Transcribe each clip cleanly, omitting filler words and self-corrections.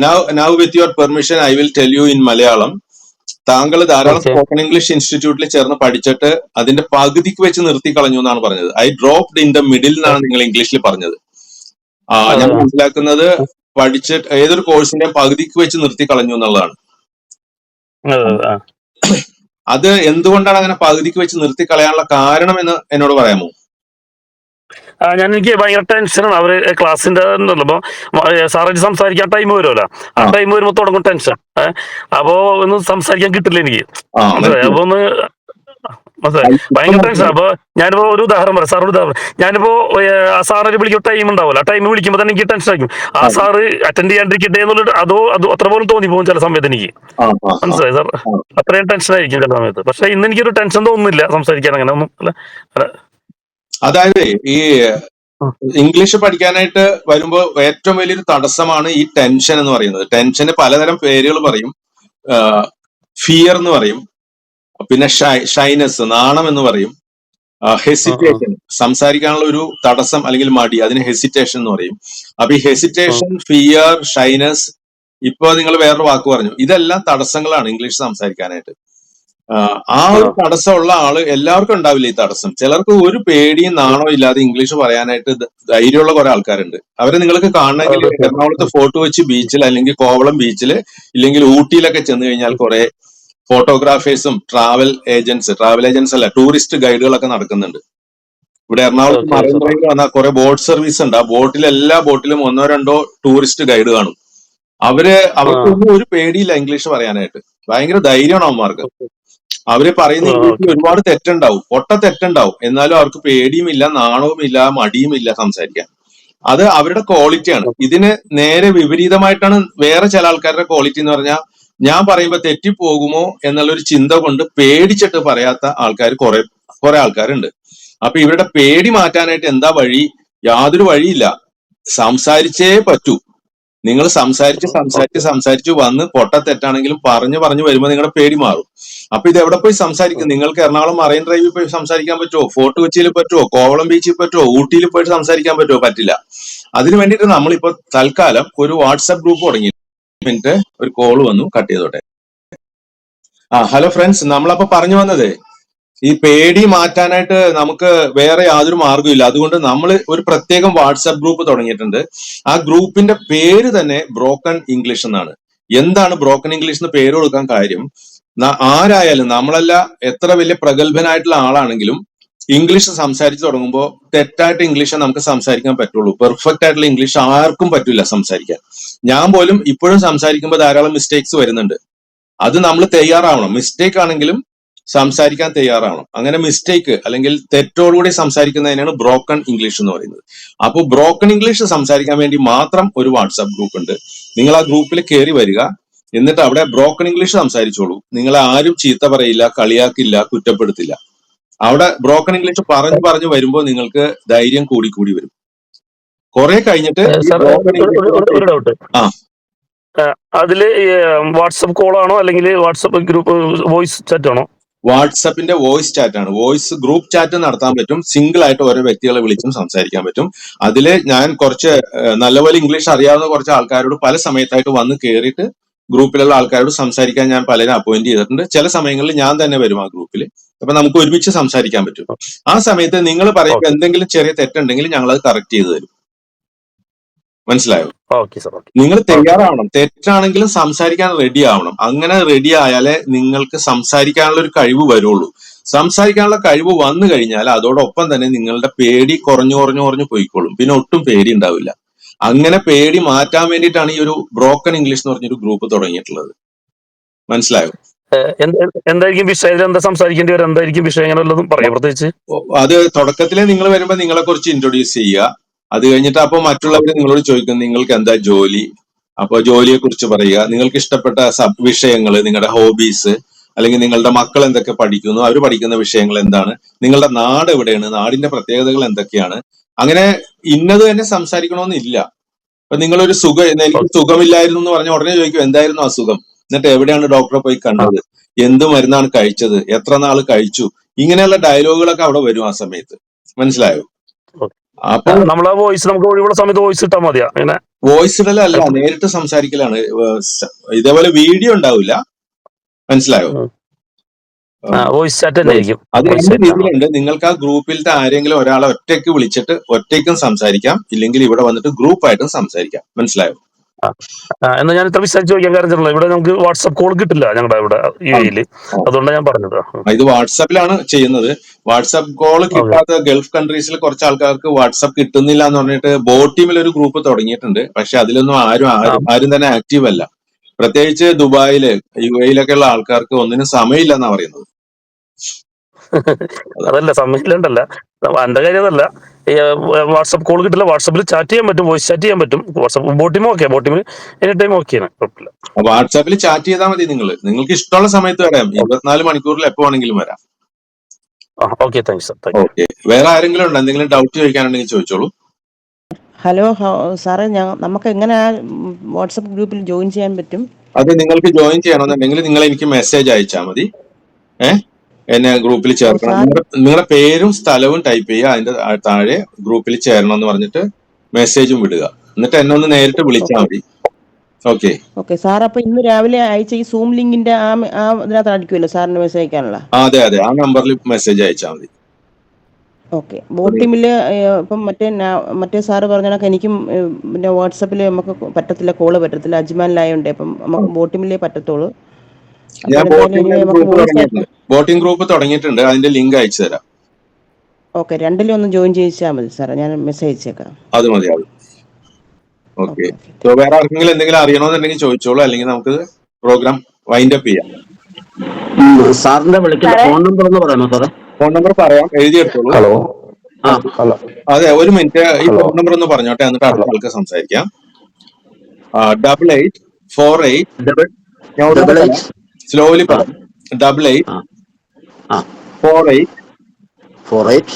now with your permission, I will tell you in Malayalam. താങ്കൾ ധാരാളം okay spoken English ഇൻസ്റ്റിറ്റ്യൂട്ടിൽ ചേർന്ന് പഠിച്ചിട്ട് അതിന്റെ പകുതിക്ക് വെച്ച് നിർത്തി കളഞ്ഞു എന്നാണ് പറഞ്ഞത്. I dropped in the middle എന്നാണ് നിങ്ങൾ ഇംഗ്ലീഷിൽ പറഞ്ഞത്. ഞാൻ മനസ്സിലാക്കുന്നത് പഠിച്ചിട്ട് ഏതൊരു കോഴ്സിന്റെയും പകുതിക്ക് വെച്ച് നിർത്തി കളഞ്ഞു എന്നുള്ളതാണ്. അത് എന്തുകൊണ്ടാണ് അങ്ങനെ പകുതിക്ക് വെച്ച് നിർത്തി കളയാനുള്ള കാരണം എന്ന് എന്നോട് പറയാമോ? എനിക്ക് ഭയങ്കര ടെൻഷനാണ്. അവര് ക്ലാസ്സിന്റെ അപ്പൊ സാറായിട്ട് സംസാരിക്കാൻ ടൈം വരുമല്ലോ, ആ ആ ടൈം വരുമ്പോ തുടങ്ങും ടെൻഷൻ. അപ്പോ ഒന്നും സംസാരിക്കാൻ കിട്ടില്ല എനിക്ക്. ആ മനസ്സിലായി? അപ്പൊ ഒന്ന് മനസ്സിലായി, ഇപ്പൊ ഭയങ്കര ടെൻഷൻ. മനസ്സിലായി. അപ്പൊ ഞാനിപ്പോ ഒരു ഉദാഹരണം പറയാം, സാർ. ഉദാഹരണം, ഞാനിപ്പോ സാറിന് വിളിക്കുന്ന ടൈം ഉണ്ടാവില്ല. ആ ടൈം വിളിക്കുമ്പോൾ തന്നെ എനിക്ക് ടെൻഷൻ ആയിരിക്കും. ആ ആ സാറ് അറ്റൻഡ് ചെയ്യാണ്ടിരിക്കട്ടെ എന്നുള്ളത് അത് അത്ര പോലും തോന്നിപ്പോകും ചില സമയത്ത് എനിക്ക്. ആ ആ മനസ്സിലായി സാർ? ആ. അത്രയും ടെൻഷൻ ആയിരിക്കും ചില സമയത്ത്. പക്ഷെ ഇന്ന് എനിക്കൊരു ടെൻഷൻ തോന്നുന്നില്ല സംസാരിക്കാൻ, അങ്ങനെ ഒന്നും അല്ല. അതായത് ഈ ആ, ഇംഗ്ലീഷ് പഠിക്കാനായിട്ട് വരുമ്പോൾ ഏറ്റവും വലിയൊരു തടസ്സമാണ് ഈ ടെൻഷൻ എന്ന് പറയുന്നത്. ടെൻഷന് പലതരം പേരുകൾ പറയും. ഫിയർ എന്ന് പറയും, പിന്നെ ഷൈനസ്, നാണം എന്ന് പറയും, ആ, ആ, ഹെസിറ്റേഷൻ, സംസാരിക്കാനുള്ള ഒരു തടസ്സം അല്ലെങ്കിൽ മടി, അതിന് ഹെസിറ്റേഷൻ എന്ന് പറയും. അപ്പൊ ഈ ആ, ഹെസിറ്റേഷൻ, ഫിയർ, ഷൈനസ്, ഇപ്പൊ നിങ്ങൾ വേറൊരു വാക്ക് പറഞ്ഞു, ഇതെല്ലാം തടസ്സങ്ങളാണ് ഇംഗ്ലീഷ് സംസാരിക്കാനായിട്ട്. ആ ആ, ഒരു തടസ്സമുള്ള ആള് എല്ലാവർക്കും ഉണ്ടാവില്ല ഈ തടസ്സം. ചിലർക്ക് ഒരു പേടിയും നാണോ ഇല്ലാതെ ഇംഗ്ലീഷ് പറയാനായിട്ട് ധൈര്യമുള്ള കുറെ ആൾക്കാരുണ്ട്. അവരെ നിങ്ങൾക്ക് കാണണമെങ്കിൽ തീർച്ചയായും. എറണാകുളത്ത് ഫോർട്ട് കൊച്ചി ബീച്ചിൽ അല്ലെങ്കിൽ കോവളം ബീച്ചിൽ ഇല്ലെങ്കിൽ ഊട്ടിയിലൊക്കെ ചെന്ന് കഴിഞ്ഞാൽ കുറെ ഫോട്ടോഗ്രാഫേഴ്സും ട്രാവൽ ഏജൻസ് അല്ല, ടൂറിസ്റ്റ് ഗൈഡുകളൊക്കെ നടക്കുന്നുണ്ട്. ഇവിടെ എറണാകുളത്ത് ഓക്കെ മറൈൻ സാർ. ഡ്രൈവിൽ വന്നാൽ കുറെ ബോട്ട് സർവീസ് ഉണ്ട്. ആ ബോട്ടിൽ എല്ലാ ബോട്ടിലും ഒന്നോ രണ്ടോ ടൂറിസ്റ്റ് ഗൈഡ് കാണും. ആ, അവർക്കൊന്നും ഒരു പേടിയില്ല ഇംഗ്ലീഷ് പറയാനായിട്ട്. ഭയങ്കര ധൈര്യമാണ് അവന്മാർക്ക്. അവര് പറയുന്ന ഇംഗ്ലീഷിൽ ഓക്കെ. ഒരുപാട് തെറ്റുണ്ടാവും, തെറ്റുണ്ടാവും. എന്നാലും അവർക്ക് പേടിയുമില്ല, നാണവുമില്ല, മടിയുമില്ല സംസാരിക്കാൻ. അത് അവരുടെ ക്വാളിറ്റിയാണ്. ഇതിന് നേരെ വിപരീതമായിട്ടാണ് വേറെ ചില ആൾക്കാരുടെ ക്വാളിറ്റി എന്ന് പറഞ്ഞാൽ, ഞാൻ പറയുമ്പോ തെറ്റിപ്പോകുമോ എന്നുള്ളൊരു ചിന്ത കൊണ്ട് പേടിച്ചിട്ട് പറയാത്ത ആൾക്കാർ കുറെ കുറെ ആൾക്കാരുണ്ട്. അപ്പൊ ഇവരുടെ പേടി മാറ്റാനായിട്ട് എന്താ വഴി? യാതൊരു വഴിയില്ല. സംസാരിച്ചേ പറ്റൂ. നിങ്ങൾ ഓക്കെ. സംസാരിച്ച് വന്ന് തെറ്റാണെങ്കിലും പറഞ്ഞു വരുമ്പോൾ നിങ്ങളുടെ പേടി മാറും. അപ്പൊ ഇത് എവിടെ പോയി സംസാരിക്കും? നിങ്ങൾക്ക് എറണാകുളം മറൈൻ ഡ്രൈവിൽ പോയി സംസാരിക്കാൻ പറ്റുമോ? ഫോർട്ട് കൊച്ചിയിൽ പറ്റുമോ? കോവളം ബീച്ചിൽ പറ്റുമോ? ഊട്ടിയിൽ പോയിട്ട് സംസാരിക്കാൻ പറ്റുമോ? പറ്റില്ല. അതിനു വേണ്ടിയിട്ട് നമ്മളിപ്പോ തൽക്കാലം ഒരു വാട്സാപ്പ് ഗ്രൂപ്പ് തുടങ്ങി. മിനിറ്റ്, ഒരു കോൾ വന്നു, കട്ട് ചെയ്തോട്ടെ. ഹലോ ഫ്രണ്ട്സ്, നമ്മളപ്പോ പറഞ്ഞു വന്നത് ഈ പേടി മാറ്റാനായിട്ട് നമുക്ക് വേറെ യാതൊരു മാർഗ്ഗമില്ല. അതുകൊണ്ട് നമ്മൾ ഒരു പ്രത്യേകം വാട്സാപ്പ് ഗ്രൂപ്പ് തുടങ്ങിയിട്ടുണ്ട്. ആ ഗ്രൂപ്പിന്റെ പേര് തന്നെ ബ്രോക്കൺ ഇംഗ്ലീഷ് എന്നാണ്. എന്താണ് ബ്രോക്കൺ ഇംഗ്ലീഷ് എന്ന് പേര് കൊടുക്കാൻ കാര്യം, ആരായാലും, നമ്മളല്ല എത്ര വലിയ പ്രഗത്ഭനായിട്ടുള്ള ആളാണെങ്കിലും ഇംഗ്ലീഷ് സംസാരിച്ച് തുടങ്ങുമ്പോൾ തെറ്റായിട്ട് ഇംഗ്ലീഷ് നമുക്ക് സംസാരിക്കാൻ പറ്റുള്ളൂ. പെർഫെക്റ്റ് ആയിട്ടുള്ള ഇംഗ്ലീഷ് ആർക്കും പറ്റില്ല സംസാരിക്കാൻ. ഞാൻ പോലും ഇപ്പോഴും സംസാരിക്കുമ്പോൾ ധാരാളം മിസ്റ്റേക്സ് വരുന്നുണ്ട്. അത് നമ്മൾ തയ്യാറാവണം. മിസ്റ്റേക്ക് ആണെങ്കിലും സംസാരിക്കാൻ തയ്യാറാവണം. അങ്ങനെ മിസ്റ്റേക്ക് അല്ലെങ്കിൽ തെറ്റോടുകൂടി സംസാരിക്കുന്നതിനാണ് ബ്രോക്കൺ ഇംഗ്ലീഷ് എന്ന് പറയുന്നത്. അപ്പോൾ ബ്രോക്കൺ ഇംഗ്ലീഷ് സംസാരിക്കാൻ വേണ്ടി മാത്രം ഒരു വാട്സാപ്പ് ഗ്രൂപ്പ് ഉണ്ട്. നിങ്ങൾ ആ ഗ്രൂപ്പിൽ കയറി വരിക. എന്നിട്ട് അവിടെ ബ്രോക്കൺ ഇംഗ്ലീഷ് സംസാരിച്ചോളൂ. നിങ്ങളെ ആരും ചീത്ത പറയില്ല, കളിയാക്കില്ല, കുറ്റപ്പെടുത്തില്ല. അവിടെ ബ്രോക്കൺ ഇംഗ്ലീഷ് പറഞ്ഞു വരുമ്പോൾ നിങ്ങൾക്ക് ധൈര്യം കൂടി വരും. കുറെ കഴിഞ്ഞിട്ട് ഈ സാർ, ബ്രോക്കൺ ഒരു ഇംഗ്ലീഷ് ഡൗട്ട്. ആ അതില് വാട്സപ്പ് കോൾ ആണോ അല്ലെങ്കിൽ വാട്സപ്പ് ഗ്രൂപ്പ് വോയിസ് ചാറ്റ് ആണോ? വാട്സപ്പിന്റെ വോയിസ് ചാറ്റ് ആണ്. വോയിസ് ഗ്രൂപ്പ് ചാറ്റ് നടത്താൻ പറ്റും. സിംഗിൾ ആയിട്ട് ഓരോ വ്യക്തികളെ വിളിച്ചും സംസാരിക്കാൻ പറ്റും. അതില് ഞാൻ കുറച്ച് നല്ലപോലെ ഇംഗ്ലീഷ് അറിയാവുന്ന കുറച്ച് ആൾക്കാരോട് പല സമയത്തായിട്ട് വന്ന് കയറിയിട്ട് ഗ്രൂപ്പിലുള്ള ആൾക്കാരോട് സംസാരിക്കാൻ ഞാൻ പലരും അപ്പോയിന്റ് ചെയ്തിട്ടുണ്ട്. ചില സമയങ്ങളിൽ ഞാൻ തന്നെ വരും ആ ഗ്രൂപ്പിൽ. അപ്പൊ നമുക്ക് ഒരുമിച്ച് സംസാരിക്കാൻ പറ്റും. ആ സമയത്ത് നിങ്ങൾ പറയുമ്പോൾ ഓക്കെ. എന്തെങ്കിലും ചെറിയ തെറ്റുണ്ടെങ്കിൽ ഞങ്ങൾ അത് കറക്റ്റ് ചെയ്ത് തരും. മനസ്സിലായോ? Okay sir. ഓക്കെ. നിങ്ങൾ ഓക്കെ സാർ. തയ്യാറാവണം. തെറ്റാണെങ്കിലും സംസാരിക്കാൻ റെഡി ആവണം. അങ്ങനെ റെഡി ആയാലേ നിങ്ങൾക്ക് സംസാരിക്കാനുള്ള ഒരു കഴിവ് വരുള്ളൂ. സംസാരിക്കാനുള്ള കഴിവ് വന്നു കഴിഞ്ഞാൽ അതോടൊപ്പം തന്നെ നിങ്ങളുടെ പേടി കുറഞ്ഞു പോയിക്കോളും. പിന്നെ ഒട്ടും പേടി ഉണ്ടാവില്ല. അങ്ങനെ പേടി മാറ്റാൻ വേണ്ടിയിട്ടാണ് ഈ ഒരു ബ്രോക്കൺ ഇംഗ്ലീഷ് എന്ന് പറഞ്ഞൊരു ഗ്രൂപ്പ് തുടങ്ങിയിട്ടുള്ളത്. മനസ്സിലായോ? എന്തായിരിക്കും വിഷയം? എന്താ സംസാരിക്കേണ്ടി വരും? എന്തായിരിക്കും വിഷയം? അങ്ങനെ വല്ലതും പറയാം പ്രത്യേകിച്ച്? അത് തുടക്കത്തിലെ നിങ്ങൾ വരുമ്പോൾ നിങ്ങളെ കുറിച്ച് ഇൻട്രൊഡ്യൂസ് ചെയ്യുക. അത് കഴിഞ്ഞിട്ട് അപ്പോൾ മറ്റുള്ളവർ നിങ്ങളോട് ചോദിക്കും നിങ്ങൾക്ക് എന്താ ജോലി. അപ്പോൾ ജോലിയെ കുറിച്ച് പറയുക. നിങ്ങൾക്ക് ഇഷ്ടപ്പെട്ട വിഷയങ്ങൾ, നിങ്ങളുടെ ഹോബീസ്, അല്ലെങ്കിൽ നിങ്ങളുടെ മക്കൾ എന്തൊക്കെ പഠിക്കുന്നു, അവർ പഠിക്കുന്ന വിഷയങ്ങൾ എന്താണ്, നിങ്ങളുടെ നാട് എവിടെയാണ്, നാടിന്റെ പ്രത്യേകതകൾ എന്തൊക്കെയാണ്. അങ്ങനെ ഇന്നത് തന്നെ സംസാരിക്കണമെന്നില്ല. അപ്പൊ നിങ്ങളൊരു എനിക്ക് സുഖമില്ലായിരുന്നു എന്ന് പറഞ്ഞ ഉടനെ ചോദിക്കും എന്തായിരുന്നു അസുഖം, എന്നിട്ട് എവിടെയാണ് ഡോക്ടറെ പോയി കണ്ടത്, എന്ത് മരുന്നാണ് കഴിച്ചത്, എത്ര നാൾ കഴിച്ചു. ഇങ്ങനെയുള്ള ഡയലോഗുകളൊക്കെ അവിടെ വരും ആ സമയത്ത്. മനസ്സിലായോ? അപ്പൊ നമ്മളെ വോയിസ് നമുക്ക് ഒഴിവുള്ള സമയത്ത് വോയിസ് ഇട്ടാൽ മതിയാ ഇങ്ങനെ? വോയിസ് ഇടലല്ല, നേരിട്ട് സംസാരിക്കലാണ്. ഇതേപോലെ വീഡിയോ ഉണ്ടാവില്ല, മനസ്സിലായോ? വോയിസ് ചാറ്റ് തന്നെ ആയിരിക്കും. അത് രണ്ട് രീതിയിലുണ്ട്. നിങ്ങൾക്ക് ആ ഗ്രൂപ്പിലത്തെ ആരെങ്കിലും ഒരാളെ ഒറ്റയ്ക്ക് വിളിച്ചിട്ട് ഒറ്റയ്ക്കും സംസാരിക്കാം, ഇല്ലെങ്കിൽ ഇവിടെ വന്നിട്ട് ഗ്രൂപ്പായിട്ടും സംസാരിക്കാം, മനസ്സിലായോ? എന്നാൽ ഞാൻ ഇത്ര വിശദീകരിച്ച് ചോദിക്കാൻ കാരണം ഇവിടെ നമുക്ക് വാട്സ്ആപ്പ് കോൾ കിട്ടില്ല ഞങ്ങളുടെ ഇവിടെ UAE-ല്, അതുകൊണ്ടാണ് ഞാൻ പറഞ്ഞത്. ഇത് വാട്സാപ്പിലാണ് ചെയ്യുന്നത്. വാട്സാപ്പ് കോൾ കിട്ടാത്ത ഗൾഫ് കൺട്രീസിൽ കുറച്ച് ആൾക്കാർക്ക് വാട്സാപ്പ് കിട്ടുന്നില്ല എന്ന് പറഞ്ഞിട്ട് ബോട്ടീമിൽ ഒരു ഗ്രൂപ്പ് തുടങ്ങിയിട്ടുണ്ട്. പക്ഷെ അതിലൊന്നും ആരും തന്നെ ആക്റ്റീവ് അല്ല. പ്രത്യേകിച്ച് ദുബായില് UAE-ലൊക്കെ ഉള്ള ആൾക്കാർക്ക് ഒന്നിനും സമയമില്ല എന്നാ പറയുന്നത്. അതല്ല, സമയമില്ലണ്ടല്ല, എന്റെ കാര്യം അതല്ല. വാട്സാപ്പ് കോൾ കിട്ടില്ല, വാട്സാപ്പിൽ ചാറ്റ് ചെയ്യാൻ പറ്റും, വോയിസ് ചാറ്റ് ചെയ്യാൻ പറ്റും. വാട്സാപ്പ് ബോട്ടിമോ ഓക്കെ, ബോട്ടിമിൽ എനി ടൈം ഓക്കെയാണ്, കുഴപ്പമില്ല. വാട്സാപ്പിൽ ചാറ്റ് ചെയ്താൽ മതി. നിങ്ങൾക്ക് ഇഷ്ടമുള്ള സമയത്ത് വരാം, 24 മണിക്കൂറിൽ എപ്പോ വേണമെങ്കിലും വരാം. Okay, thanks sir. ഓക്കെ, വേറെ ആരെങ്കിലും ഉണ്ടോ? എന്തെങ്കിലും ഡൗട്ട് ചോദിക്കാനുണ്ടെങ്കിൽ ചോദിച്ചോളൂ. ഹലോ സാറേ, നമുക്ക് എങ്ങനെ വാട്സപ്പ് ഗ്രൂപ്പിൽ ജോയിൻ ചെയ്യാൻ പറ്റും? അത് നിങ്ങൾക്ക് ജോയിൻ ചെയ്യണമെന്നുണ്ടെങ്കിൽ നിങ്ങൾ എനിക്ക് മെസ്സേജ് അയച്ചാൽ മതി. എന്നെ ഗ്രൂപ്പിൽ ചേർക്കണം. നിങ്ങളുടെ പേരും സ്ഥലവും ടൈപ്പ് ചെയ്യുക, അതിന്റെ താഴെ ഗ്രൂപ്പിൽ ചേരണം എന്ന് പറഞ്ഞിട്ട് മെസ്സേജും വിടുക. എന്നിട്ട് എന്നെ ഒന്ന് നേരിട്ട് വിളിച്ചാൽ മതി. ഓക്കെ സാർ, അപ്പൊ ഇന്ന് രാവിലെ അയച്ച ഈ സൂം ലിങ്കിന്റെ ഇതിനകത്ത് അടിക്കുമല്ലോ സാറിന് മെസ്സേജ് അയക്കാനുള്ള? അതെ, ആ നമ്പറിൽ മെസ്സേജ് അയച്ചാൽ മതി. ഓക്കെ. ബോട്ടിമില് ഇപ്പം മറ്റേ സാറ് പറഞ്ഞ കണക്ക് എനിക്കും പിന്നെ വാട്സപ്പിൽ നമുക്ക് പറ്റത്തില്ല, കോള് പറ്റത്തില്ല, അജ്മാനിലായോണ്ടേ. അപ്പം നമുക്ക് ബോട്ടിമിലേ പറ്റത്തുള്ളൂ. ഞാൻ ബോട്ടിംഗ് ഗ്രൂപ്പ് തുടങ്ങിയിട്ടുണ്ട്, അതിന്റെ ലിങ്ക് അയച്ചു തരാം. ഓക്കെ, രണ്ടിലും ഒന്ന് ജോയിൻ ചെയ്യിച്ചാൽ മതി സാറേ, ഞാൻ മെസ്സേജ് അയച്ചേക്കാം. അത് മതി. ഓക്കെ, വേറെ ആർക്കെങ്കിലും എന്തെങ്കിലും അറിയണമെന്നുണ്ടെങ്കിൽ ചോദിച്ചോളൂ, അല്ലെങ്കിൽ നമുക്ക് പ്രോഗ്രാം വൈൻഡ് അപ്പ് ചെയ്യാം. സാറിന്റെ വിളിക്കുന്ന ഫോൺ നമ്പർ ഒന്ന് പറയാമോ സാറേ? ഫോൺ നമ്പർ പറയാം, എഴുതിയെടുത്തോളൂ. ഹലോ. അതെ, ഒരു മിനിറ്റ്, ഈ ഫോൺ നമ്പർ ഒന്ന് പറഞ്ഞോട്ടെ, എന്നിട്ട് അടുത്ത ആൾക്ക് സംസാരിക്കാം. 8848 സ്ലോലി പറയാം. 88 48 35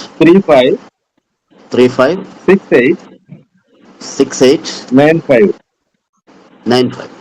35 68 68 95.